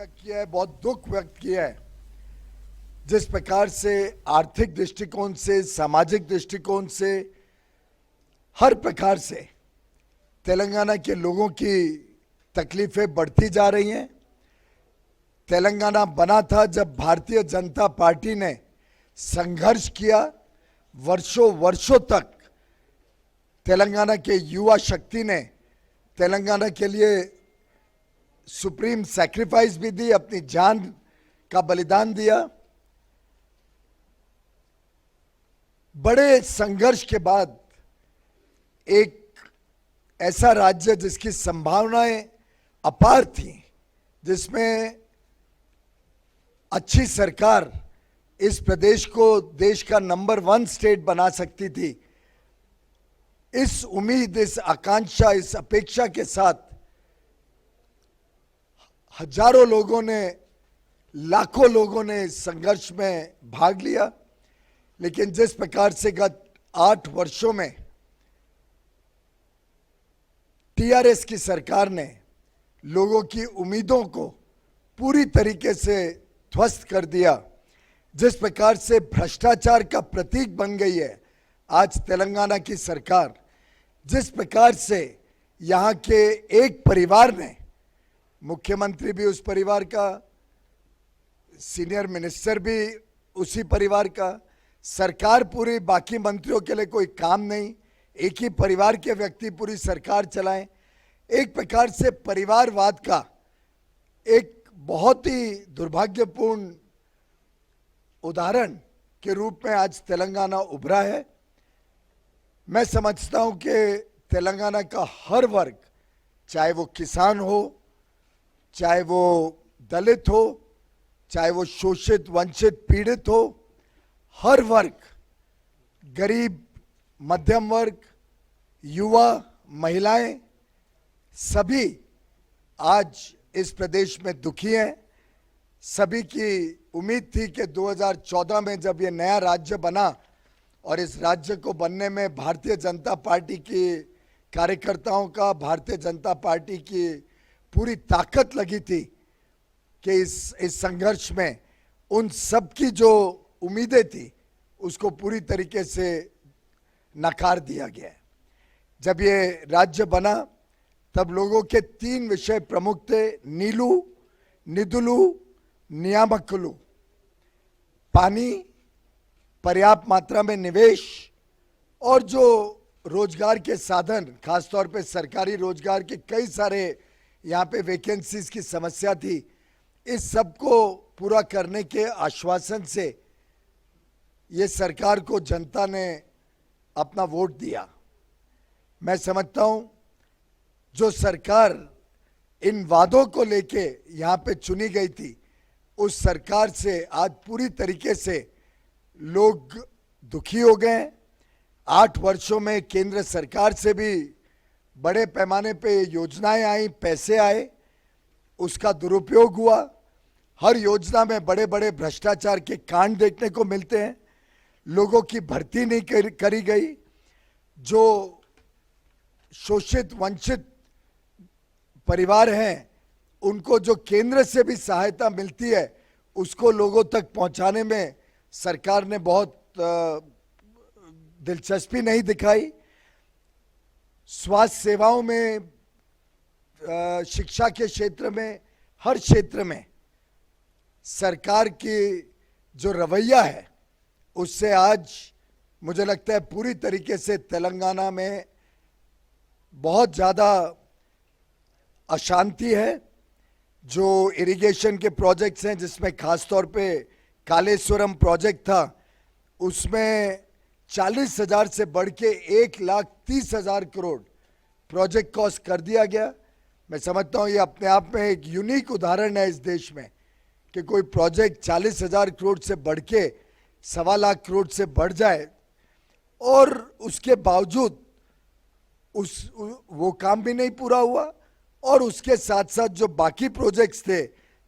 व्यक्त किया है, बहुत दुख व्यक्त किया है जिस प्रकार से आर्थिक दृष्टिकोण से, सामाजिक दृष्टिकोण से, हर प्रकार से तेलंगाना के लोगों की तकलीफें बढ़ती जा रही हैं। तेलंगाना बना था जब भारतीय जनता पार्टी ने संघर्ष किया, वर्षों वर्षों तक तेलंगाना के युवा शक्ति ने तेलंगाना के लिए सुप्रीम सैक्रिफाइस भी दी, अपनी जान का बलिदान दिया। बड़े संघर्ष के बाद एक ऐसा राज्य जिसकी संभावनाएं अपार थी, जिसमें अच्छी सरकार इस प्रदेश को देश का नंबर 1 स्टेट बना सकती थी, इस उम्मीद, इस आकांक्षा, इस अपेक्षा के साथ हजारों लोगों ने, लाखों लोगों ने इस संघर्ष में भाग लिया। लेकिन जिस प्रकार से गत 8 वर्षों में टीआरएस की सरकार ने लोगों की उम्मीदों को पूरी तरीके से ध्वस्त कर दिया, जिस प्रकार से भ्रष्टाचार का प्रतीक बन गई है आज तेलंगाना की सरकार, जिस प्रकार से यहाँ के एक परिवार ने, मुख्यमंत्री भी उस परिवार का, सीनियर मिनिस्टर भी उसी परिवार का, सरकार पूरी, बाकी मंत्रियों के लिए कोई काम नहीं, एक ही परिवार के व्यक्ति पूरी सरकार चलाएं, एक प्रकार से परिवारवाद का एक बहुत ही दुर्भाग्यपूर्ण उदाहरण के रूप में आज तेलंगाना उभरा है। मैं समझता हूं कि तेलंगाना का हर वर्ग, चाहे वो किसान हो, चाहे वो दलित हो, चाहे वो शोषित, वंचित, पीड़ित हो, हर वर्ग, गरीब, मध्यम वर्ग, युवा, महिलाएं, सभी आज इस प्रदेश में दुखी हैं। सभी की उम्मीद थी कि 2014 में जब ये नया राज्य बना और इस राज्य को बनने में भारतीय जनता पार्टी के कार्यकर्ताओं का, भारतीय जनता पार्टी की पूरी ताकत लगी थी कि इस संघर्ष में उन सब की जो उम्मीदें थी उसको पूरी तरीके से नकार दिया गया। जब ये राज्य बना तब लोगों के 3 विषय प्रमुख थे: नीलू, निधुलू, नियामकुलू। पानी, पर्याप्त मात्रा में निवेश और जो रोजगार के साधन, खासतौर पे सरकारी रोजगार के कई सारे यहाँ पे वैकेंसीज की समस्या थी, इस सब को पूरा करने के आश्वासन से ये सरकार को जनता ने अपना वोट दिया। मैं समझता हूं जो सरकार इन वादों को लेके यहाँ पे चुनी गई थी, उस सरकार से आज पूरी तरीके से लोग दुखी हो गए। 8 वर्षों में केंद्र सरकार से भी बड़े पैमाने पे योजनाएं आई, पैसे आए, उसका दुरुपयोग हुआ। हर योजना में बड़े बड़े भ्रष्टाचार के कांड देखने को मिलते हैं। लोगों की भर्ती नहीं करी गई। जो शोषित, वंचित परिवार हैं, उनको जो केंद्र से भी सहायता मिलती है उसको लोगों तक पहुंचाने में सरकार ने बहुत दिलचस्पी नहीं दिखाई। स्वास्थ्य सेवाओं में, शिक्षा के क्षेत्र में, हर क्षेत्र में सरकार की जो रवैया है उससे आज मुझे लगता है पूरी तरीके से तेलंगाना में बहुत ज़्यादा अशांति है। जो इरिगेशन के प्रोजेक्ट्स हैं, जिसमें खासतौर पे कालेश्वरम प्रोजेक्ट था, उसमें 40,000 से बढ़ के 1,30,000 करोड़ प्रोजेक्ट कॉस्ट कर दिया गया। मैं समझता हूँ ये अपने आप में एक यूनिक उदाहरण है इस देश में कि कोई प्रोजेक्ट 40,000 करोड़ से बढ़ के 1.25 लाख करोड़ से बढ़ जाए और उसके बावजूद वो काम भी नहीं पूरा हुआ। और उसके साथ साथ जो बाकी प्रोजेक्ट्स थे,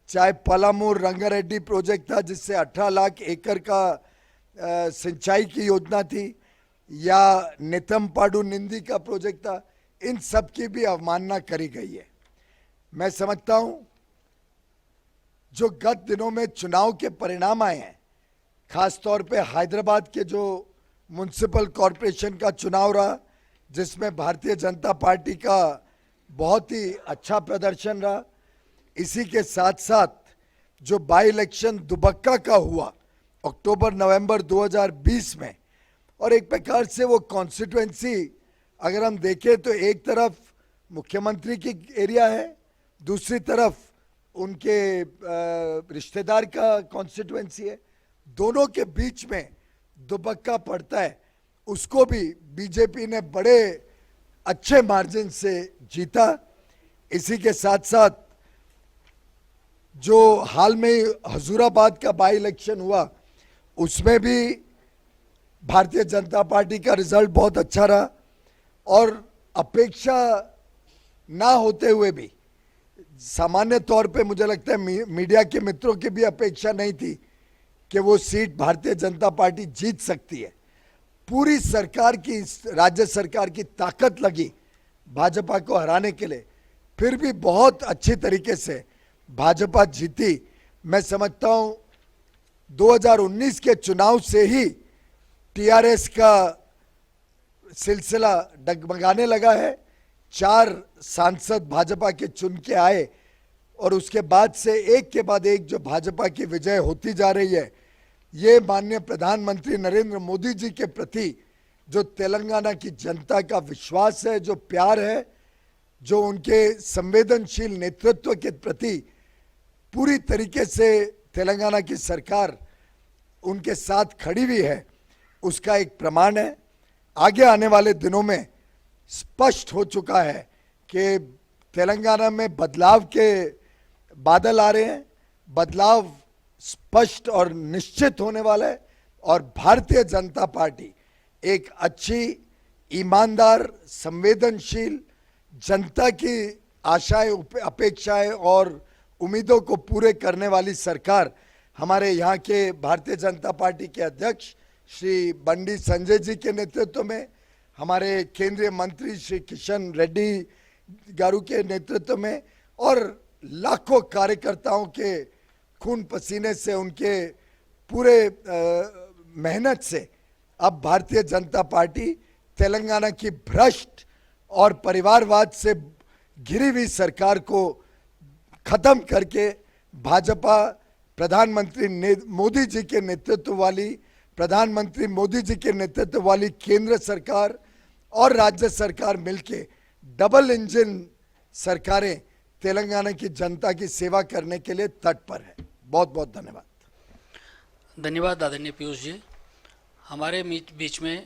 चाहे पलामूर रंगारेड्डी प्रोजेक्ट था जिससे 18 लाख एकड़ का सिंचाई की योजना थी, या नितमपाडू निंदी का प्रोजेक्ट था, इन सब की भी अवमानना करी गई है। मैं समझता हूं जो गत दिनों में चुनाव के परिणाम आए हैं, खास तौर पे हैदराबाद के जो म्युनिसिपल कॉरपोरेशन का चुनाव रहा, जिसमें भारतीय जनता पार्टी का बहुत ही अच्छा प्रदर्शन रहा। इसी के साथ साथ जो बाई इलेक्शन दुबक्का का हुआ अक्टूबर नवंबर 2020 में, और एक प्रकार से वो कॉन्स्टिट्यूएंसी अगर हम देखें तो एक तरफ मुख्यमंत्री की एरिया है, दूसरी तरफ उनके रिश्तेदार का कॉन्स्टिट्यूएंसी है, दोनों के बीच में दुबक्का पड़ता है। उसको भी बीजेपी ने बड़े अच्छे मार्जिन से जीता। इसी के साथ साथ जो हाल में हजूराबाद का बाई इलेक्शन हुआ, उसमें भी भारतीय जनता पार्टी का रिजल्ट बहुत अच्छा रहा, और अपेक्षा ना होते हुए भी सामान्य तौर पे मुझे लगता है मीडिया के मित्रों की भी अपेक्षा नहीं थी कि वो सीट भारतीय जनता पार्टी जीत सकती है। पूरी सरकार की, राज्य सरकार की ताकत लगी भाजपा को हराने के लिए, फिर भी बहुत अच्छी तरीके से भाजपा जीती। मैं समझता हूं 2019 के चुनाव से ही टीआरएस का सिलसिला डगमगाने लगा है। 4 सांसद भाजपा के चुन के आए, और उसके बाद से एक के बाद एक जो भाजपा की विजय होती जा रही है, ये माननीय प्रधानमंत्री नरेंद्र मोदी जी के प्रति जो तेलंगाना की जनता का विश्वास है, जो प्यार है, जो उनके संवेदनशील नेतृत्व के प्रति पूरी तरीके से तेलंगाना की सरकार उनके साथ खड़ी हुई है, उसका एक प्रमाण है। आगे आने वाले दिनों में स्पष्ट हो चुका है कि तेलंगाना में बदलाव के बादल आ रहे हैं, बदलाव स्पष्ट और निश्चित होने वाला है, और भारतीय जनता पार्टी एक अच्छी, ईमानदार, संवेदनशील, जनता की आशाएं, अपेक्षाएं और उम्मीदों को पूरे करने वाली सरकार हमारे यहाँ के भारतीय जनता पार्टी के अध्यक्ष श्री बंडी संजय जी के नेतृत्व में, हमारे केंद्रीय मंत्री श्री किशन रेड्डी गारू के नेतृत्व में, और लाखों कार्यकर्ताओं के खून पसीने से, उनके पूरे मेहनत से अब भारतीय जनता पार्टी तेलंगाना की भ्रष्ट और परिवारवाद से घिरी हुई सरकार को खत्म करके भाजपा प्रधानमंत्री मोदी जी के नेतृत्व वाली, प्रधानमंत्री मोदी जी के नेतृत्व वाली केंद्र सरकार और राज्य सरकार मिलके डबल इंजन सरकारें तेलंगाना की जनता की सेवा करने के लिए तत्पर है। बहुत बहुत धन्यवाद। धन्यवाद आदरणीय पीयूष जी। हमारे बीच में